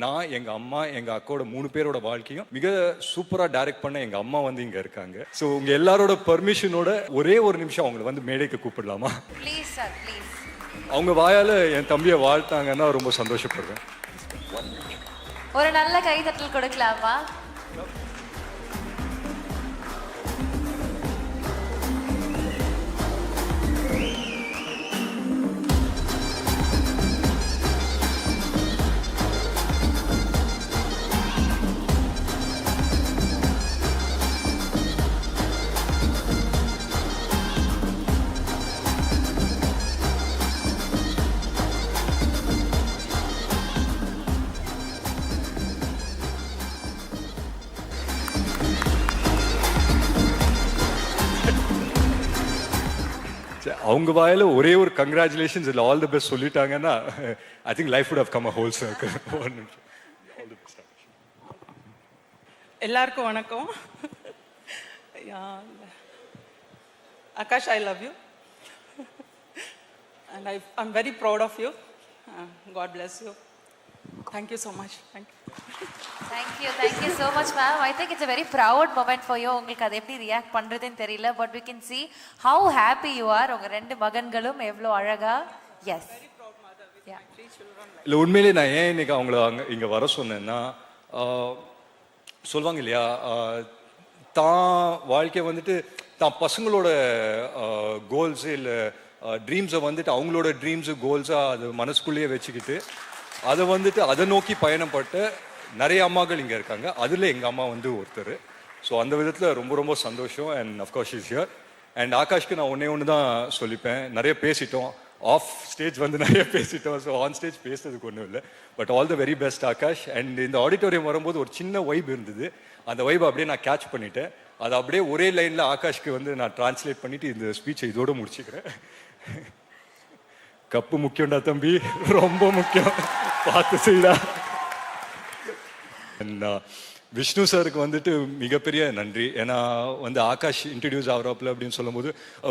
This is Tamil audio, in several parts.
நான், எங்க அம்மா, எங்க அக்காவோட 3 பேரோட வாழ்க்கையும் மிக சூப்பரா டைரக்ட் பண்ண எங்க அம்மா வந்து இங்க இருக்காங்க. ஸோ உங்க எல்லாரோட பர்மிஷனோட ஒரே ஒரு நிமிஷம் அவங்களை வந்து மேடைக்கு கூப்பிடலாமா? Please sir, please. அவங்க வாயால என் தம்பியை வாழ்த்தாங்கன்னா ரொம்ப சந்தோஷப்படுவேன். ஒரு நல்ல கைதட்டல் கொடுக்கலாமா? அவங்க வாயில ஒரே ஒரு கங்க்ராச்சுலேஷன்ஸ் இல்லை ஆல் தி பெஸ்ட் சொல்லிட்டாங்கன்னா I think life would have come a whole circle. எல்லாருக்கும் வணக்கம். Akash, I love you and I'm very proud of you. God bless you. Thank you so much. Thank you so much, ma'am. I think it's a very proud moment for you. உங்களுக்கு அது எப்படி ரியாக்ட் பண்றதுன்னு தெரியல, but we can see how happy you are. உங்க ரெண்டு மகன்களும் எவ்வளோ அழகா. Yes. இல்லை உண்மையிலே நான் ஏன் இன்னைக்கு அவங்கள இங்கே வர சொன்னேன்னா, சொல்லுவாங்க இல்லையா, தான் வாழ்க்கையை வந்துட்டு தான் பசங்களோட கோல்ஸு இல்லை ட்ரீம்ஸை வந்துட்டு அவங்களோட ட்ரீம்ஸு கோல்ஸாக அது மனசுக்குள்ளேயே வச்சுக்கிட்டு அதை வந்துட்டு அதை நோக்கி பயணப்பட்டு நிறைய அம்மாக்கள் இங்கே இருக்காங்க. அதில் எங்கள் அம்மா வந்து ஒருத்தர். ஸோ அந்த விதத்தில் ரொம்ப ரொம்ப சந்தோஷம். And of course is here. And ஆகாஷ்க்கு நான் ஒன்று தான் சொல்லிப்பேன், நிறைய பேசிட்டோம், ஆஃப் ஸ்டேஜ் வந்து நிறைய பேசிட்டோம். ஸோ ஆன் ஸ்டேஜ் பேசுறதுக்கு ஒன்றும் இல்லை. But all the very best Akash. And இந்த ஆடிட்டோரியம் வரும்போது ஒரு சின்ன வைப் இருந்தது, அந்த வைப் அப்படியே நான் கேட்ச் பண்ணிட்டேன். அதை அப்படியே ஒரே லைனில் ஆகாஷ்க்கு வந்து நான் டிரான்ஸ்லேட் பண்ணிவிட்டு இந்த ஸ்பீச்சை இதோடு முடிச்சுக்கிறேன். கப்பு முக்கியம்டா தம்பி, ரொம்ப முக்கியம், பார்த்து செய்டா. விஷ்ணு சாருக்கு வந்துட்டு மிகப்பெரிய நன்றி. ஏன்னா வந்து ஆகாஷ் இன்ட்ரடியூஸ் ஆகிறாப்புல அப்படின்னு சொல்லும்போது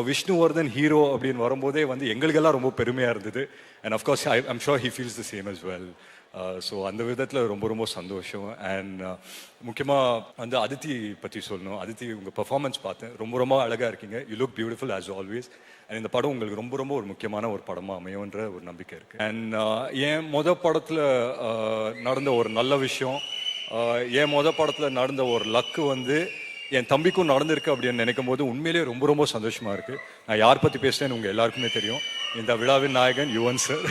விஷ்ணுவர்தன் ஹீரோ அப்படின்னு வரும்போதே வந்து எங்களுக்கெல்லாம் ரொம்ப பெருமையாக இருந்தது. And of course I'm sure he feels the same as well. So அந்த விதத்தில் ரொம்ப ரொம்ப சந்தோஷம். அண்ட் முக்கியமாக வந்து அதித்தி பற்றி சொல்லணும். அதித்தி உங்கள் பர்ஃபார்மன்ஸ் பார்த்தேன், ரொம்ப ரொம்ப அழகாக இருக்கீங்க. You look beautiful as always. And இந்த படம் உங்களுக்கு ரொம்ப ரொம்ப ஒரு முக்கியமான ஒரு படமாக அமையும்ன்ற ஒரு நம்பிக்கை இருக்குது. அண்ட் என் படத்தில் நடந்த ஒரு நல்ல விஷயம், என் படத்தில் நடந்த ஒரு லக்கு வந்து என் தம்பிக்கும் நடந்திருக்கு அப்படின்னு நினைக்கும் போது உண்மையிலேயே ரொம்ப ரொம்ப சந்தோஷமாக இருக்குது. நான் யார் பற்றி பேசுகிறேன்னு உங்கள் எல்லாருக்குமே தெரியும். இந்த விழாவின் நாயகன் யுவன் சார்.